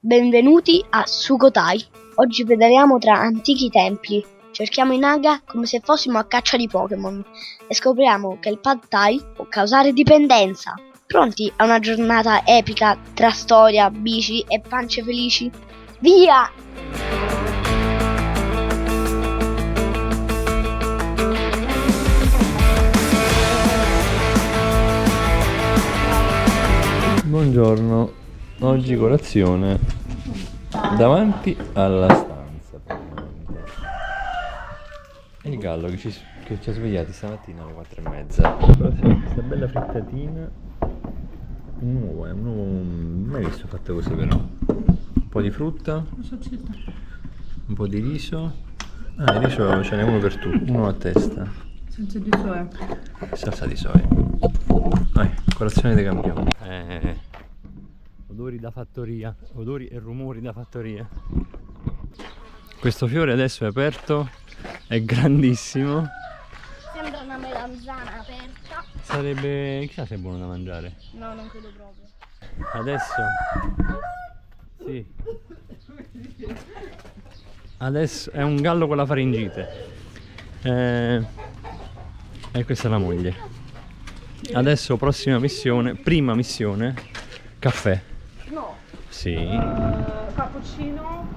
Benvenuti a Sukhothai. Oggi pedaliamo tra antichi templi, cerchiamo i Naga come se fossimo a caccia di Pokémon e scopriamo che il Pad Thai può causare dipendenza. Pronti a una giornata epica tra storia, bici e pance felici? Via! Buongiorno, oggi colazione davanti alla stanza praticamente. E il gallo che ci ha svegliati stamattina alle 4:30. Questa bella frittatina, un uovo mai visto fatta così però. Un po' di frutta, un po' di riso. Il riso ce n'è uno per tutti, uno a testa. Salsa di soia. Salsa di soia. Vai, colazione dei campioni. Odori da fattoria, odori e rumori da fattoria. Questo fiore adesso è aperto, è grandissimo. Sembra una melanzana aperta. Sarebbe, chissà se è buono da mangiare. No, non credo proprio. Adesso, sì. Adesso è un gallo con la faringite. E questa è la moglie. Adesso prima missione, caffè. No. Sì. Cappuccino,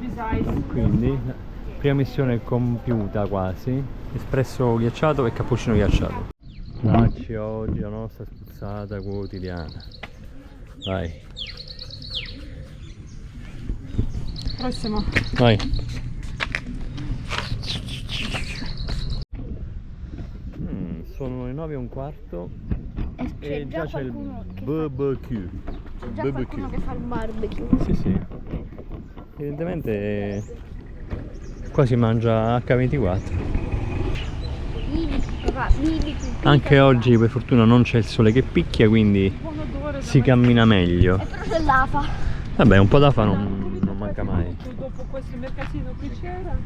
with ice. Quindi, prima missione compiuta quasi. Espresso ghiacciato e cappuccino ghiacciato. Dacci oggi la nostra spruzzata quotidiana. Vai. Prossimo. Vai. Sono le 9:15 e già c'è il BBQ. C'è già qualcuno che fa il barbecue. Sì. Evidentemente qua si mangia H24. Anche oggi per fortuna non c'è il sole che picchia, quindi Buon odore. si cammina meglio. E però c'è l'afa. Vabbè, un po' d'afa non manca mai. Dopo questo mercatino qui c'era.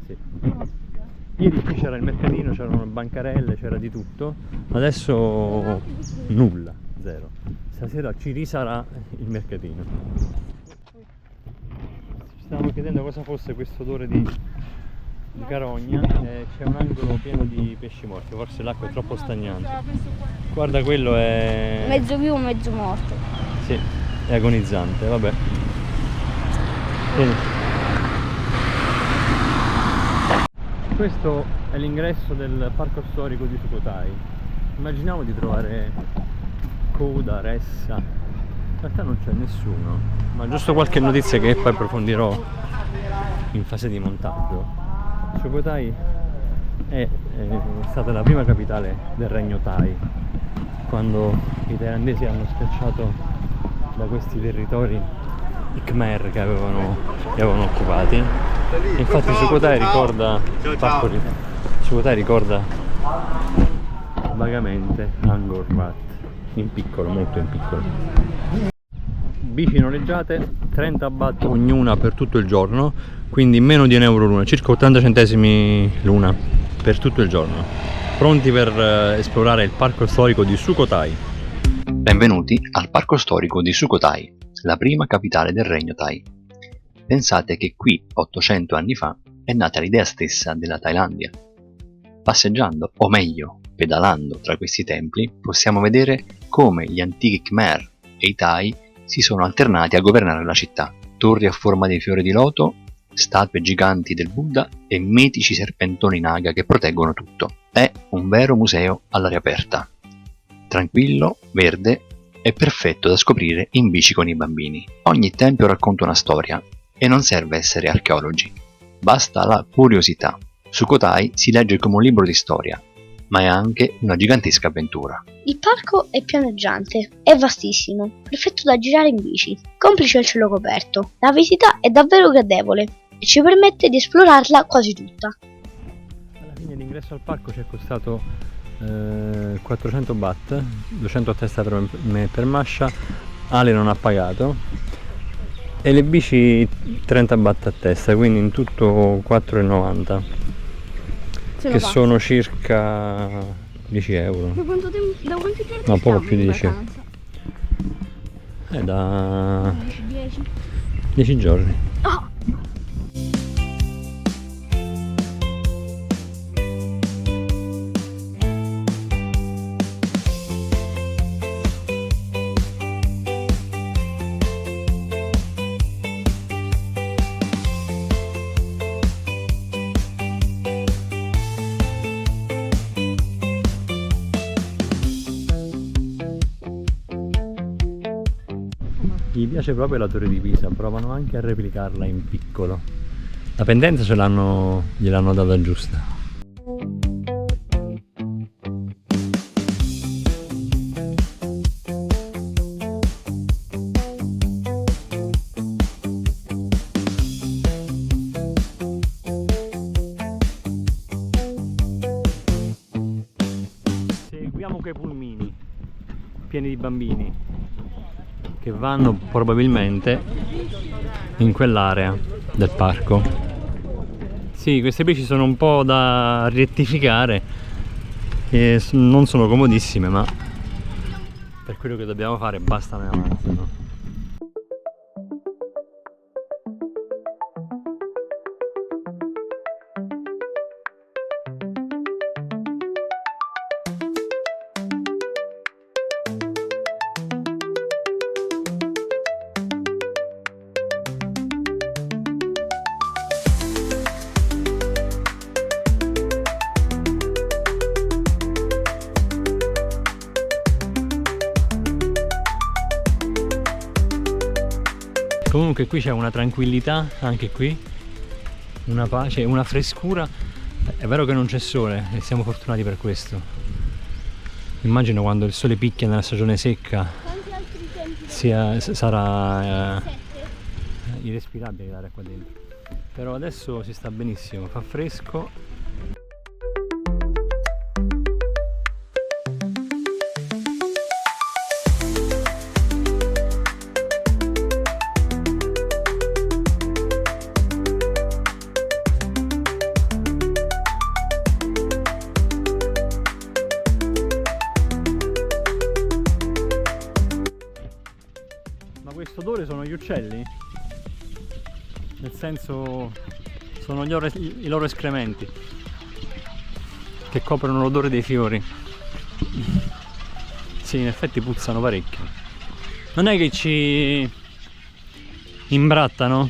Sì. Ieri qui c'era il mercatino, c'erano bancarelle, c'era di tutto. Adesso nulla, zero. Stasera ci risarà il mercatino. Ci stavamo chiedendo cosa fosse questo odore di carogna. C'è un angolo pieno di pesci morti, forse l'acqua è troppo stagnante. Guarda, quello è... Mezzo vivo, mezzo morto. Sì, è agonizzante, vabbè. Questo è l'ingresso del parco storico di Sukhothai. Immaginavo di trovare coda, ressa. In realtà non c'è nessuno, ma giusto qualche notizia che poi approfondirò in fase di montaggio. Sukhothai è stata la prima capitale del regno Thai, quando i thailandesi hanno scacciato da questi territori i Khmer che li avevano occupati. Infatti Sukhothai ricorda Sukhothai ricorda vagamente Angkor Wat, in piccolo, molto in piccolo. Bici noleggiate, 30 baht ognuna per tutto il giorno, quindi meno di €1 l'una, circa 80 centesimi l'una per tutto il giorno. Pronti per esplorare il parco storico di Sukhothai. Benvenuti al parco storico di Sukhothai, la prima capitale del regno Thai. Pensate che qui, 800 anni fa, è nata l'idea stessa della Thailandia. Passeggiando, o meglio, pedalando tra questi templi, possiamo vedere come gli antichi Khmer e i Thai si sono alternati a governare la città. Torri a forma di fiori di loto, statue giganti del Buddha e mitici serpentoni Naga che proteggono tutto. È un vero museo all'aria aperta. Tranquillo, verde e perfetto da scoprire in bici con i bambini. Ogni tempio racconta una storia e non serve essere archeologi, basta la curiosità. Sukhothai si legge come un libro di storia, ma è anche una gigantesca avventura. Il parco è pianeggiante, è vastissimo, perfetto da girare in bici, complice il cielo coperto. La visita è davvero gradevole e ci permette di esplorarla quasi tutta. Alla fine l'ingresso al parco ci è costato 400 baht, 200 a testa per Masha. Ale non ha pagato. E le bici 30 baht a testa, quindi in tutto 4,90, che sono circa 10 euro. Da quanto tempo No, poco più di 10 euro. È da 10. 10 giorni. Oh! Gli piace proprio la torre di Pisa, provano anche a replicarla in piccolo. La pendenza gliel'hanno data giusta. Seguiamo quei pulmini pieni di bambini che vanno probabilmente in quell'area del parco. Sì, queste bici sono un po' da rettificare e non sono comodissime, ma per quello che dobbiamo fare bastano e avanzano. Comunque qui c'è una tranquillità, anche qui, una pace, una frescura. È vero che non c'è sole e siamo fortunati per questo. Immagino quando il sole picchia nella stagione secca sarà irrespirabile l'aria qua dentro. Però adesso si sta benissimo, fa fresco. Ma questo odore sono gli uccelli? Nel senso, sono i loro escrementi che coprono l'odore dei fiori. Sì, in effetti puzzano parecchio. Non è che ci imbrattano?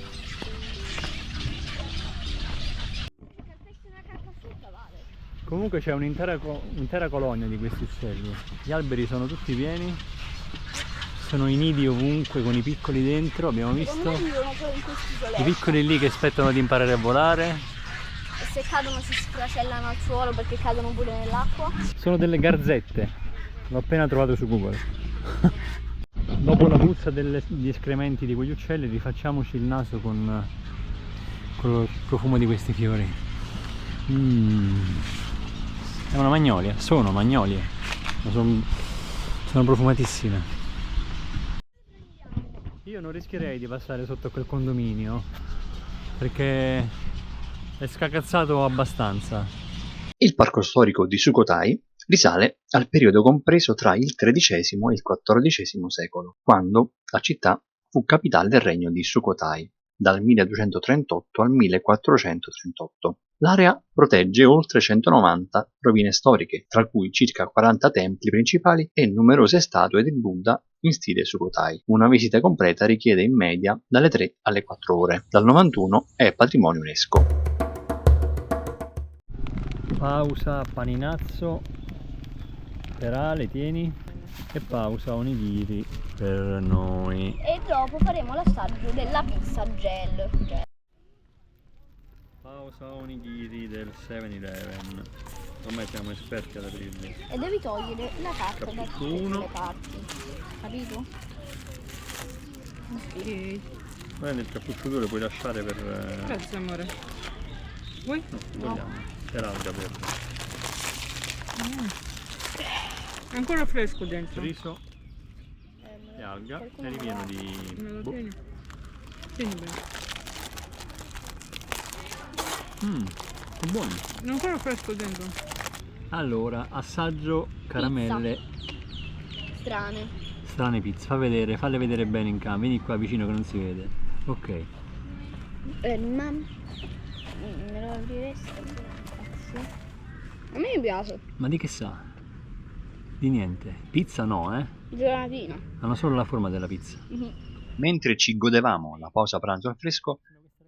Comunque c'è un'intera colonia di questi uccelli. Gli alberi sono tutti pieni. Sono i nidi ovunque con i piccoli dentro, abbiamo visto. I piccoli lì che aspettano di imparare a volare. E se cadono si sfracellano al suolo perché cadono pure nell'acqua. Sono delle garzette, l'ho appena trovato su Google. Dopo la puzza degli escrementi di quegli uccelli rifacciamoci il naso con il profumo di questi fiori. È una magnolia, sono magnolie, ma sono profumatissime. Io non rischierei di passare sotto quel condominio perché è scacazzato abbastanza. Il parco storico di Sukhothai risale al periodo compreso tra il XIII e il XIV secolo, quando la città fu capitale del regno di Sukhothai, dal 1238 al 1438. L'area protegge oltre 190 rovine storiche, tra cui circa 40 templi principali e numerose statue del Buddha in stile Sukhothai. Una visita completa richiede in media dalle 3 alle 4 ore. Dal 91 è patrimonio UNESCO. Pausa paninazzo per Ale, tieni, e pausa onigiri per noi. E dopo faremo l'assaggio della pizza gel. Pausa onigiri del 7-Eleven. Ormai siamo esperti ad aprirli. E devi togliere la carta da tutte Uno. le parti, capito? Ok. Bene, il cappuccio 2 lo puoi lasciare per... Grazie amore. Vuoi? No, vogliamo. C'è l'alga per È ancora fresco dentro. riso e alga e ripieno di... Me lo boh. tieni? Tieni bene. È buono. È ancora fresco dentro. Allora, assaggio caramelle Strane. strane pizze. Falle vedere bene in camera. Vieni qua vicino che non si vede. Ok. Ma me lo apriresti? Grazie. A me piace. Ma di che sa? Di niente. Pizza no, Gelatina. Hanno solo la forma della pizza. Mentre ci godevamo la pausa pranzo al fresco,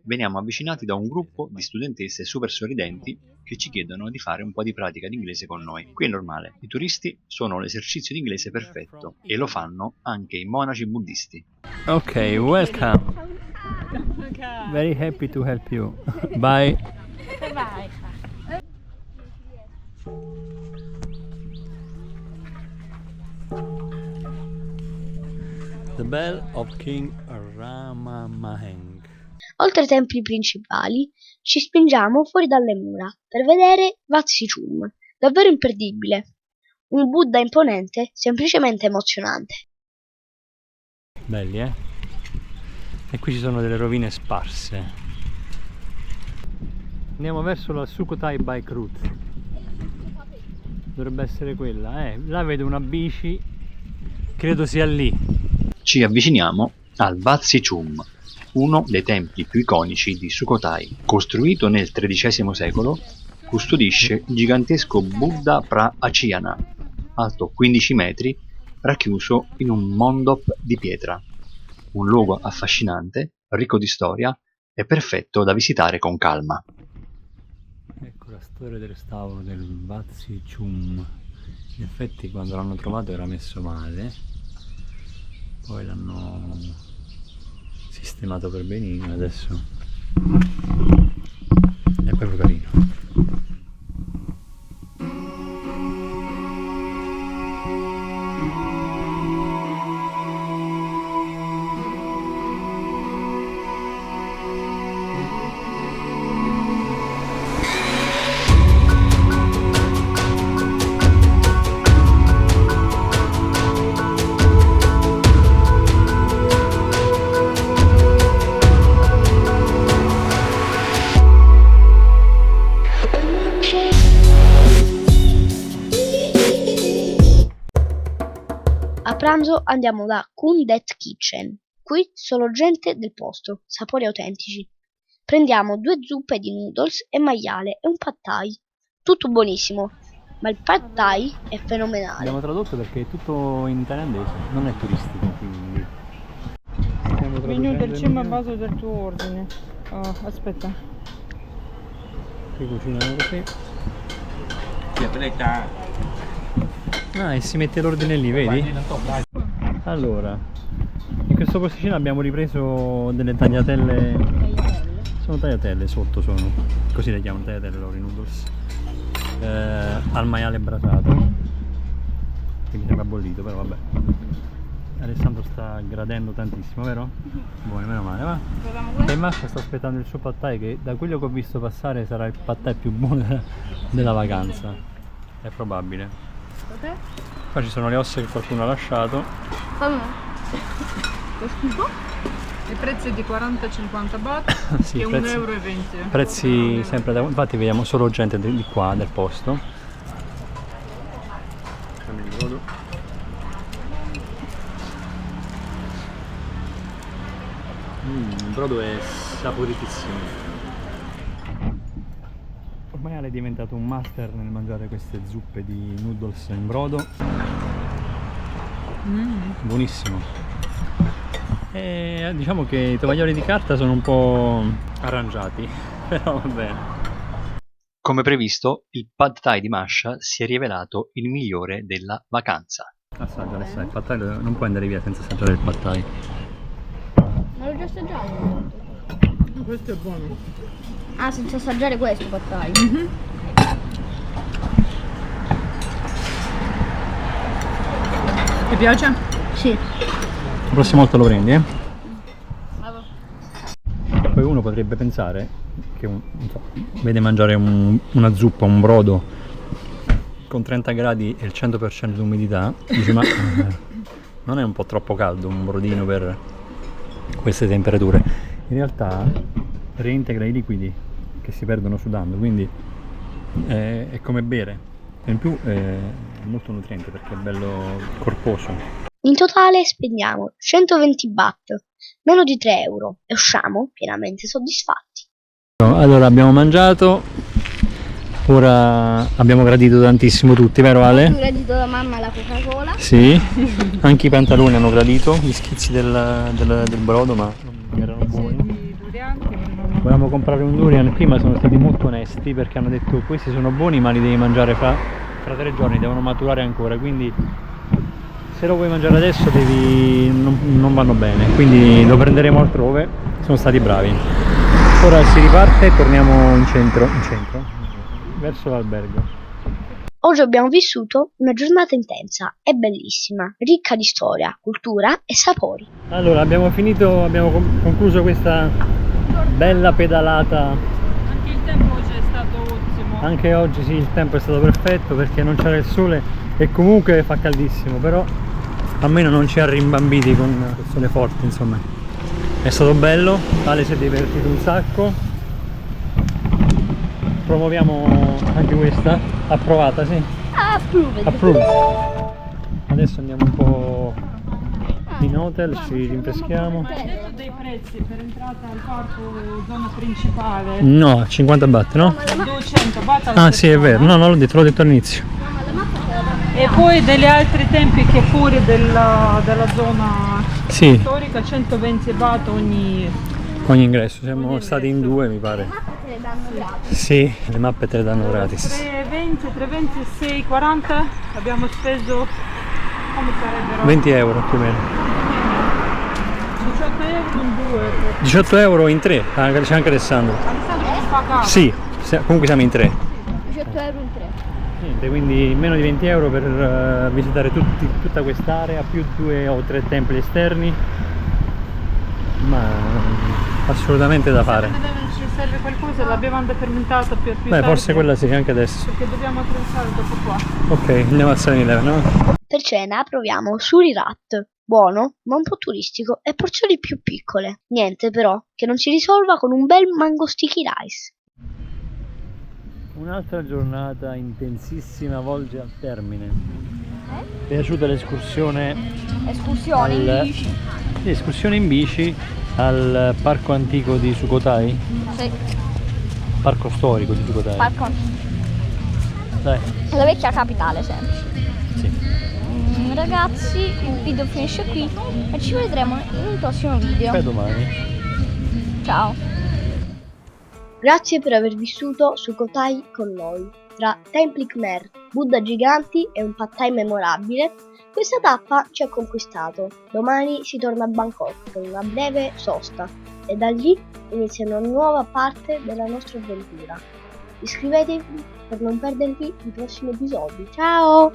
veniamo avvicinati da un gruppo di studentesse super sorridenti che ci chiedono di fare un po' di pratica di inglese con noi. Qui è normale, i turisti sono l'esercizio di inglese perfetto e lo fanno anche i monaci buddisti. Ok, welcome. Very happy to help you. Bye. Vai. The Bell of King Ramamaheng. Oltre ai templi principali, ci spingiamo fuori dalle mura per vedere Wat Sichum, davvero imperdibile. Un Buddha imponente, semplicemente emozionante. Belli, eh? E qui ci sono delle rovine sparse. Andiamo verso la Sukhothai Bike Route. Dovrebbe essere quella, Là vedo una bici, credo sia lì. Ci avviciniamo al Wat Sichum, uno dei templi più iconici di Sukhothai. Costruito nel XIII secolo, custodisce il gigantesco Buddha Pra-Aciana, alto 15 metri, racchiuso in un mondop di pietra. Un luogo affascinante, ricco di storia e perfetto da visitare con calma. Ecco la storia del restauro del Wat Sichum. In effetti quando l'hanno trovato era messo male, poi l'hanno sistemato per benino, adesso è proprio carino. A pranzo andiamo da Kun Det Kitchen. Qui solo gente del posto, sapori autentici. Prendiamo 2 zuppe di noodles e maiale e un pad thai. Tutto buonissimo, ma il pad thai è fenomenale. Abbiamo tradotto perché è tutto in thailandese, non è turistico, quindi Menù del cibo a base del tuo ordine. Oh, aspetta. qui cucinano così. Ah, e si mette l'ordine lì, vedi? Allora, in questo posticino abbiamo ripreso delle tagliatelle. Sono tagliatelle, sotto sono, così le chiamano tagliatelle loro, i noodles, al maiale brasato, che mi sembra bollito, però vabbè. Alessandro sta gradendo tantissimo, vero? Buono, meno male, va? E Masha sta aspettando il suo pad thai, che da quello che ho visto passare sarà il pad thai più buono della vacanza, è probabile. Qua ci sono le ossa che qualcuno ha lasciato. I prezzi di 40-50 baht Sì, e prezzi, 1,20 euro. prezzi sempre da... Infatti vediamo solo gente di qua, del posto. Fammi il brodo. Il brodo è saporitissimo. Ormai Ale è diventato un master nel mangiare queste zuppe di noodles in brodo. Buonissimo. E diciamo che i tovaglioli di carta sono un po' arrangiati, però va bene. Come previsto, il pad thai di Masha si è rivelato il migliore della vacanza. Assaggia, il pad thai non puoi andare via senza assaggiare il pad thai. Ma l'ho già assaggiato. Questo è buono. Ah, senza assaggiare questo pad thai. Ti piace? Sì. La prossima volta lo prendi, eh? Poi uno potrebbe pensare che non so, vede mangiare una zuppa, un brodo con 30 gradi e il 100% di umidità, dice ma non è un po' troppo caldo un brodino per queste temperature? In realtà reintegra i liquidi che si perdono sudando, quindi è come bere, e in più è molto nutriente perché è bello corposo. In totale spendiamo 120 baht, meno di 3 euro, e usciamo pienamente soddisfatti. Allora abbiamo mangiato, ora abbiamo gradito tantissimo tutti, vero Ale? Ho gradito da mamma la Coca-Cola. Sì, anche i pantaloni hanno gradito, gli schizzi del brodo, ma non erano buoni. Volevamo comprare un durian, qui ma sono stati molto onesti perché hanno detto questi sono buoni ma li devi mangiare fra 3 giorni, devono maturare ancora, quindi se lo vuoi mangiare adesso non vanno bene, quindi lo prenderemo altrove. Sono stati bravi. Ora si riparte e torniamo in centro, verso l'albergo. Oggi abbiamo vissuto una giornata intensa e bellissima, ricca di storia, cultura e sapori. Allora abbiamo concluso questa bella pedalata. Anche il tempo oggi è stato ottimo. Anche oggi sì, il tempo è stato perfetto perché non c'era il sole e comunque fa caldissimo, però almeno non ci ha rimbambiti con il sole forte, insomma. È stato bello, Ale si è divertito un sacco. Promuoviamo anche questa, approvata, sì. Approved. Adesso andiamo un po' in hotel, ci rinfreschiamo. Ma hai detto dei prezzi per entrata al parco zona principale? No, 50 baht, no? 200 baht alla Ah sì, è vero, no, non l'ho detto all'inizio. E poi degli altri tempi che fuori della zona Sì, storica, 120 baht ogni ingresso, siamo stati in 2 mi pare. Sì, le mappe te le danno gratis. 320, 320, 640 abbiamo speso, come sarebbero? 20 euro più o meno. 18 euro in 2. 18 euro in 3, c'è anche Alessandro. Alessandro ci pagava. Sì, comunque siamo in 3. 18 euro in 3. Niente, quindi meno di 20 euro per visitare tutta quest'area, più 2 o 3 templi esterni, ma assolutamente da fare. Se serve qualcosa l'abbiamo determinata per più Beh, tardi, forse quella sì, anche adesso. perché dobbiamo attraversare dopo qua. Ok, andiamo a 7-Eleven, no? Per cena proviamo Surirat, buono ma un po' turistico e porzioni più piccole. Niente però che non si risolva con un bel mango sticky rice. Un'altra giornata intensissima volge al termine. Ti è piaciuta l'escursione? Escursioni in bici? Sì, escursione in bici al parco antico di Sukhothai? Sì, Parco storico di Sukhothai. parco. Dai, La vecchia capitale sempre. sì. Ragazzi, il video finisce qui e ci vedremo in un prossimo video. A domani. Ciao. Grazie per aver vissuto Sukhothai con noi. Tra templi Khmer, Buddha giganti e un pad thai memorabile, questa tappa ci ha conquistato. Domani si torna a Bangkok con una breve sosta e da lì inizia una nuova parte della nostra avventura. Iscrivetevi per non perdervi i prossimi episodi. Ciao!